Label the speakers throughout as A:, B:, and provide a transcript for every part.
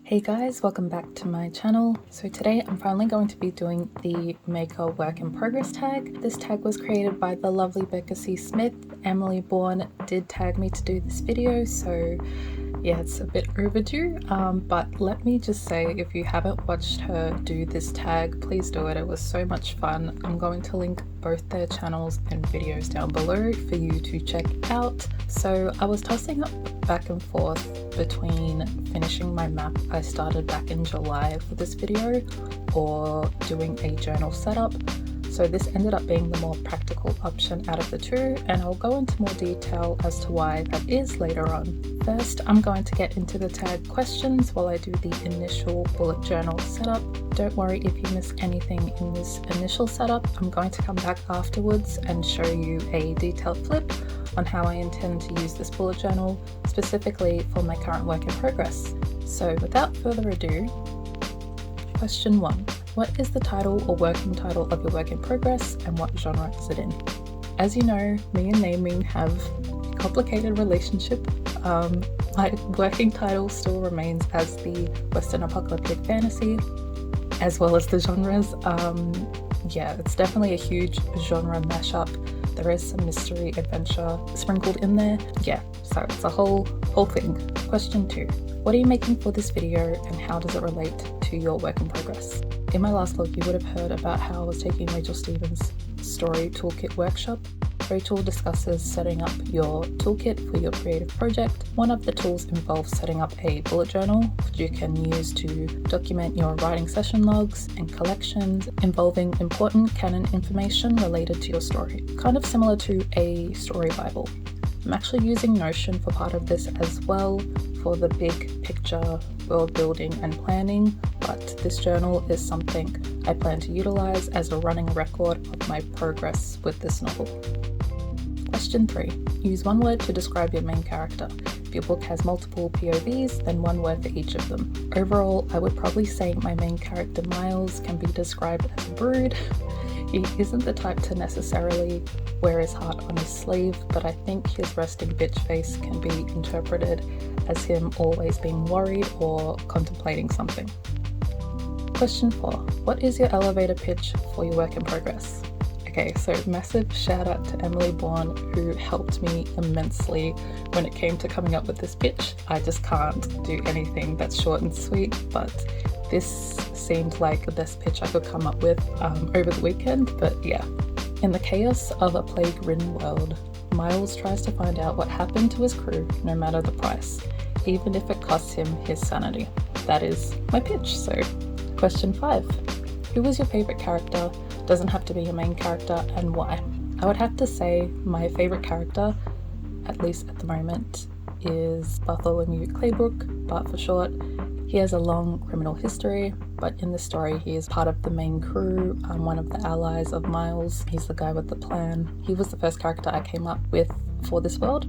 A: Hey guys, welcome back to my channel. So today I'm finally going to be doing the Maker Work in Progress tag. This tag was created by the lovely Becca C Smith. Emily Bourne did tag me to do this video, so yeah, it's a bit overdue, but let me just say, if you haven't watched her do this tag, please do it. It was so much fun. I'm going to link both their channels and videos down below for you to check out. So I was tossing up back and forth between finishing my map I started back in July for this video or doing a journal setup. So this ended up being the more practical option out of the two, and I'll go into more detail as to why that is later on. First, I'm going to get into the tag questions while I do the initial bullet journal setup. Don't worry if you miss anything in this initial setup. I'm going to come back afterwards and show you a detailed flip on how I intend to use this bullet journal, specifically for my current work in progress. So without further ado, question 1. What is the title or working title of your work in progress, and what genre is it in? As you know, me and naming have a complicated relationship. My working title still remains as the Western apocalyptic fantasy, as well as the genres. Yeah, it's definitely a huge genre mashup. There is some mystery adventure sprinkled in there. Yeah, so it's a whole thing. Question 2. What are you making for this video, and how does it relate to your work in progress? In my last vlog, you would have heard about how I was taking Rachel Stevens' story toolkit workshop. Rachel discusses setting up your toolkit for your creative project. One of the tools involves setting up a bullet journal, which you can use to document your writing session logs and collections involving important canon information related to your story. Kind of similar to a story Bible. I'm actually using Notion for part of this as well, for the big picture, world building and planning, but this journal is something I plan to utilize as a running record of my progress with this novel. Question 3. Use one word to describe your main character. If your book has multiple POVs, then one word for each of them. Overall, I would probably say my main character Miles can be described as a brood. He isn't the type to necessarily wear his heart on his sleeve, but I think his resting bitch face can be interpreted as him always being worried or contemplating something. Question 4. What is your elevator pitch for your work in progress? Okay, so massive shout out to Emily Bourne, who helped me immensely when it came to coming up with this pitch. I just can't do anything that's short and sweet, but this seemed like the best pitch I could come up with over the weekend, but yeah. In the chaos of a plague-ridden world, Miles tries to find out what happened to his crew, no matter the price, even if it costs him his sanity. That is my pitch. So, question 5. Who was your favourite character? Doesn't have to be your main character, and why? I would have to say my favourite character, at least at the moment, is Bartholomew Claybrook, Bart for short. He has a long criminal history, but in the story he is part of the main crew, one of the allies of Miles. He's the guy with the plan. He was the first character I came up with for this world,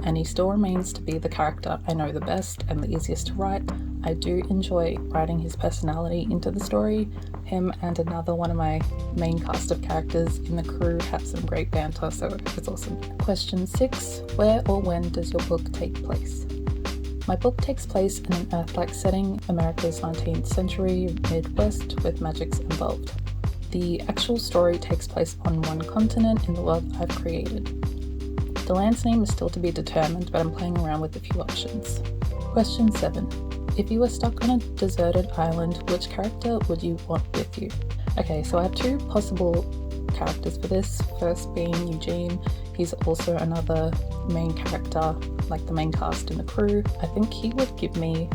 A: and he still remains to be the character I know the best and the easiest to write. I do enjoy writing his personality into the story. Him and another one of my main cast of characters in the crew have some great banter, so it's awesome. Question 6. Where or when does your book take place? My book takes place in an Earth-like setting, America's 19th century Midwest, with magics involved. The actual story takes place on one continent in the world I've created. The land's name is still to be determined, but I'm playing around with a few options. Question 7. If you were stuck on a deserted island, which character would you want with you? Okay, so I have 2 possible characters for this. First being Eugene. He's also another main character, like the main cast in the crew. I think he would give me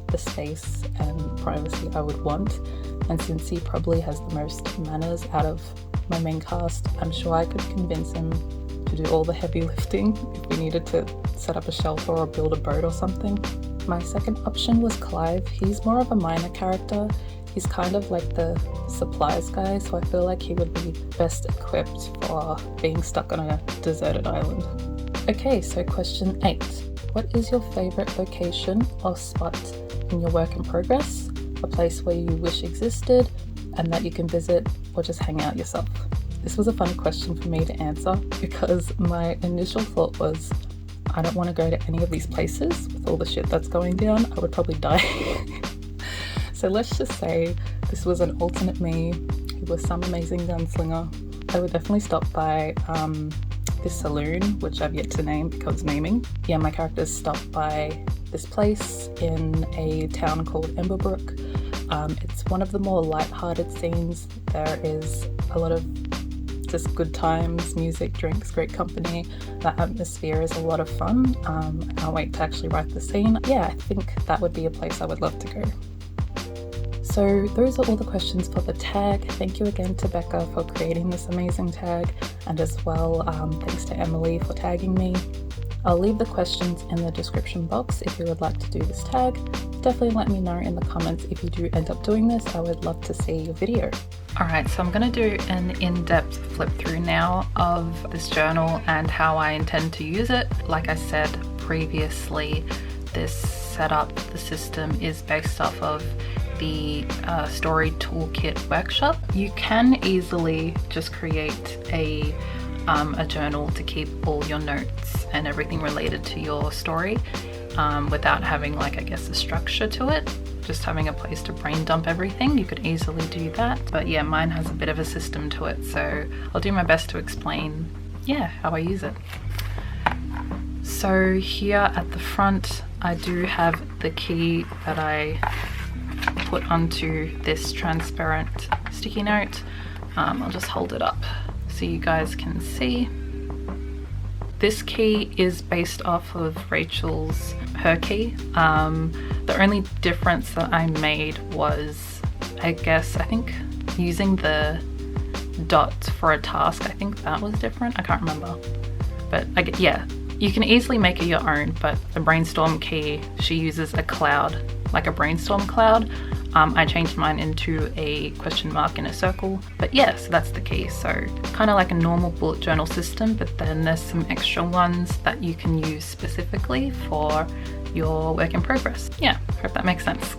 A: the space and privacy I would want, and since he probably has the most manners out of my main cast, I'm sure I could convince him to do all the heavy lifting if we needed to set up a shelter or build a boat or something. My second option was Clive. He's more of a minor character. He's kind of like the supplies guy, so I feel like he would be best equipped for being stuck on a deserted island. Okay, so question 8. What is your favourite location or spot in your work in progress? A place where you wish existed and that you can visit or just hang out yourself? This was a funny question for me to answer because my initial thought was, I don't want to go to any of these places with all the shit that's going down. I would probably die. So let's just say this was an alternate me who was some amazing gunslinger. I would definitely stop by this saloon, which I've yet to name because naming. Yeah, my characters stopped by this place in a town called Emberbrook. It's one of the more light-hearted scenes. There is a lot of just good times, music, drinks, great company. The atmosphere is a lot of fun. I can't wait to actually write the scene. Yeah, I think that would be a place I would love to go. So those are all the questions for the tag. Thank you again to Becca for creating this amazing tag, and as well thanks to Emily for tagging me. I'll leave the questions in the description box if you would like to do this tag. Definitely let me know in the comments if you do end up doing this. I would love to see your video. Alright, so I'm going to do an in-depth flip through now of this journal and how I intend to use it. Like I said previously, this setup, the system is based off of the Story Toolkit workshop. You can easily just create a journal to keep all your notes and everything related to your story without having, like, I guess, a structure to it. Just having a place to brain dump everything, you could easily do that. But yeah, mine has a bit of a system to it, so I'll do my best to explain, yeah, how I use it. So here at the front, I do have the key that I put onto this transparent sticky note. I'll just hold it up so you guys can see. This key is based off of Rachel's her key. The only difference that I made was, I think using the dot for a task. I think that was different. I can't remember, but yeah, you can easily make it your own. But the brainstorm key, she uses a cloud, like a brainstorm cloud. I changed mine into a question mark in a circle, but yeah, so that's the key. So kind of like a normal bullet journal system, but then there's some extra ones that you can use specifically for your work in progress. Yeah, hope that makes sense.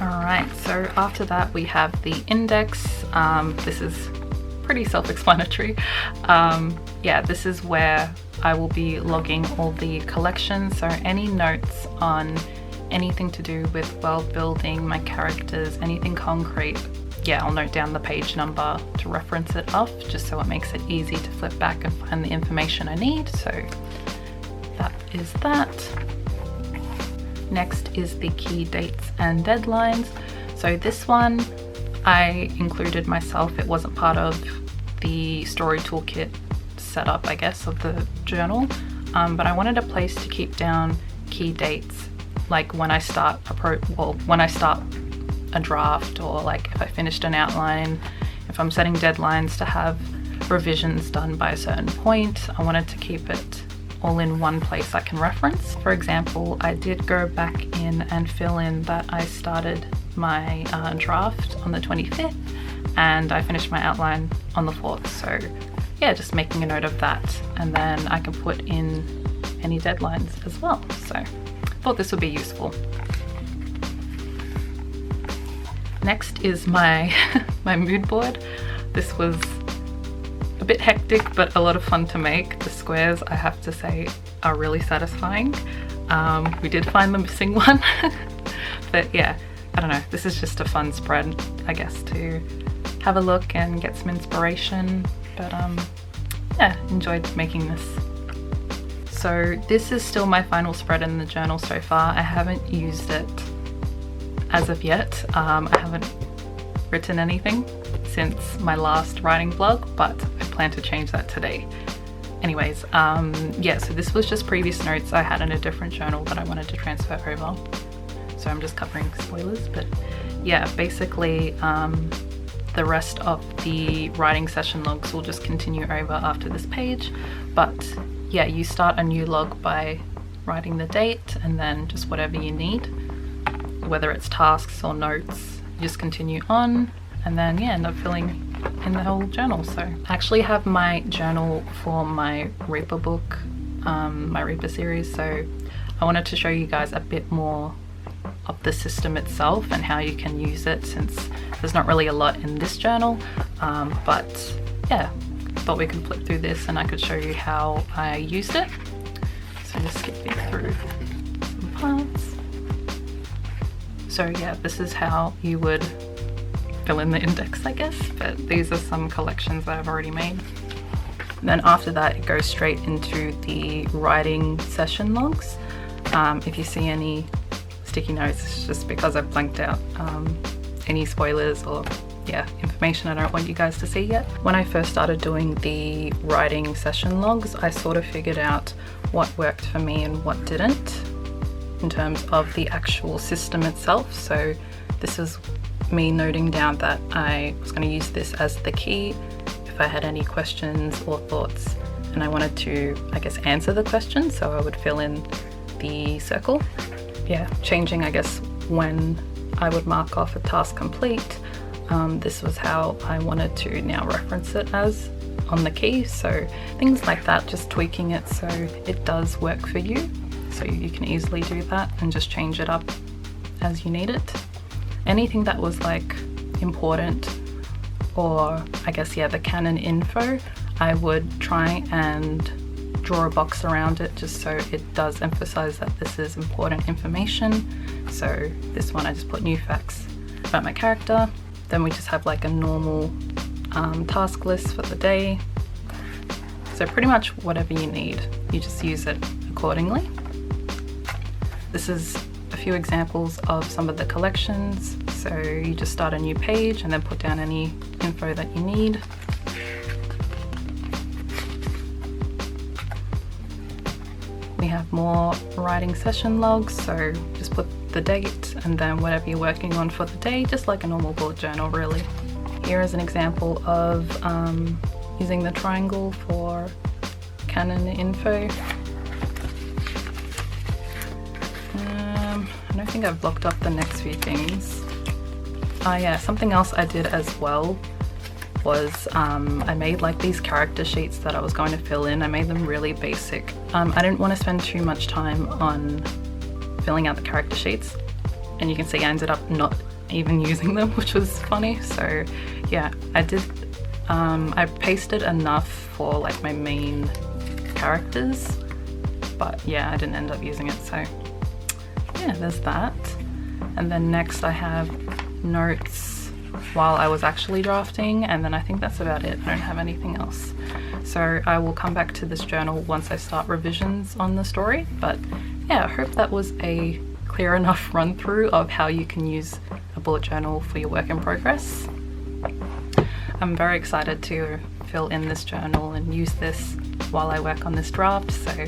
A: Alright, so after that we have the index. This is pretty self-explanatory. Yeah, this is where I will be logging all the collections, so any notes on anything to do with world building, my characters, anything concrete, yeah, I'll note down the page number to reference it off, just so it makes it easy to flip back and find the information I need. So that is that. Next is the key dates and deadlines. So this one I included myself. It wasn't part of the Story Toolkit setup, I guess, of the journal, but I wanted a place to keep down key dates, like when I start a draft, or like if I finished an outline, if I'm setting deadlines to have revisions done by a certain point. I wanted to keep it all in one place I can reference. For example, I did go back in and fill in that I started my draft on the 25th and I finished my outline on the 4th. So yeah, just making a note of that, and then I can put in any deadlines as well. So I thought this would be useful. Next is my my mood board. This was a bit hectic, but a lot of fun to make. The squares, I have to say, are really satisfying. We did find the missing one, but yeah, I don't know. This is just a fun spread, I guess, to have a look and get some inspiration. But yeah, enjoyed making this. So this is still my final spread in the journal so far. I haven't used it as of yet. I haven't written anything since my last writing blog, but I plan to change that today. Anyways, yeah, so this was just previous notes I had in a different journal that I wanted to transfer over. So I'm just covering spoilers, but yeah, basically the rest of the writing session logs will just continue over after this page. But yeah, you start a new log by writing the date and then just whatever you need, whether it's tasks or notes, you just continue on and then yeah, end up filling in the whole journal. So I actually have my journal for my Reaper book, my Reaper series, so I wanted to show you guys a bit more of the system itself and how you can use it, since there's not really a lot in this journal, but yeah, thought we could flip through this and I could show you how I used it. So just skip through. parts. So yeah, this is how you would fill in the index, I guess, but these are some collections that I've already made. And then after that, it goes straight into the writing session logs. If you see any sticky notes, it's just because I've blanked out any spoilers or information I don't want you guys to see yet. When I first started doing the writing session logs, I sort of figured out what worked for me and what didn't in terms of the actual system itself. So this is me noting down that I was going to use this as the key if I had any questions or thoughts and I wanted to, I guess, answer the question, so I would fill in the circle. Yeah, changing, I guess, when I would mark off a task complete. This was how I wanted to now reference it as on the key. So things like that, just tweaking it so it does work for you. So you can easily do that and just change it up as you need it. Anything that was like important, or I guess, yeah, the canon info, I would try and draw a box around it just so it does emphasize that this is important information. So this one I just put new facts about my character. Then we just have like a normal task list for the day. So pretty much whatever you need, you just use it accordingly. This is a few examples of some of the collections. So you just start a new page and then put down any info that you need. We have more writing session logs, so just put the date and then whatever you're working on for the day, just like a normal bullet journal really. Here is an example of using the triangle for canon info. I don't think I've blocked off the next few things. Yeah, something else I did as well was I made like these character sheets that I was going to fill in. I made them really basic. I didn't want to spend too much time on filling out the character sheets, and you can see I ended up not even using them, which was funny. So yeah, I pasted enough for like my main characters, but yeah, I didn't end up using it. So yeah, there's that. And then next I have notes while I was actually drafting, and then I think that's about it. I don't have anything else. So I will come back to this journal once I start revisions on the story. But yeah, I hope that was a clear enough run through of how you can use a bullet journal for your work in progress. I'm very excited to fill in this journal and use this while I work on this draft. So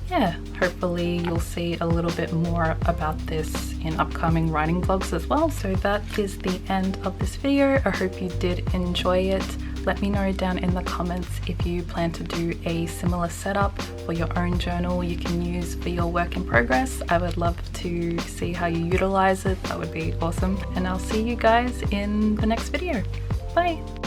A: yeah, hopefully you'll see a little bit more about this in upcoming writing vlogs as well. So that is the end of this video. I hope you did enjoy it. Let me know down in the comments if you plan to do a similar setup for your own journal you can use for your work in progress. I would love to see how you utilize it. That would be awesome. And I'll see you guys in the next video. Bye!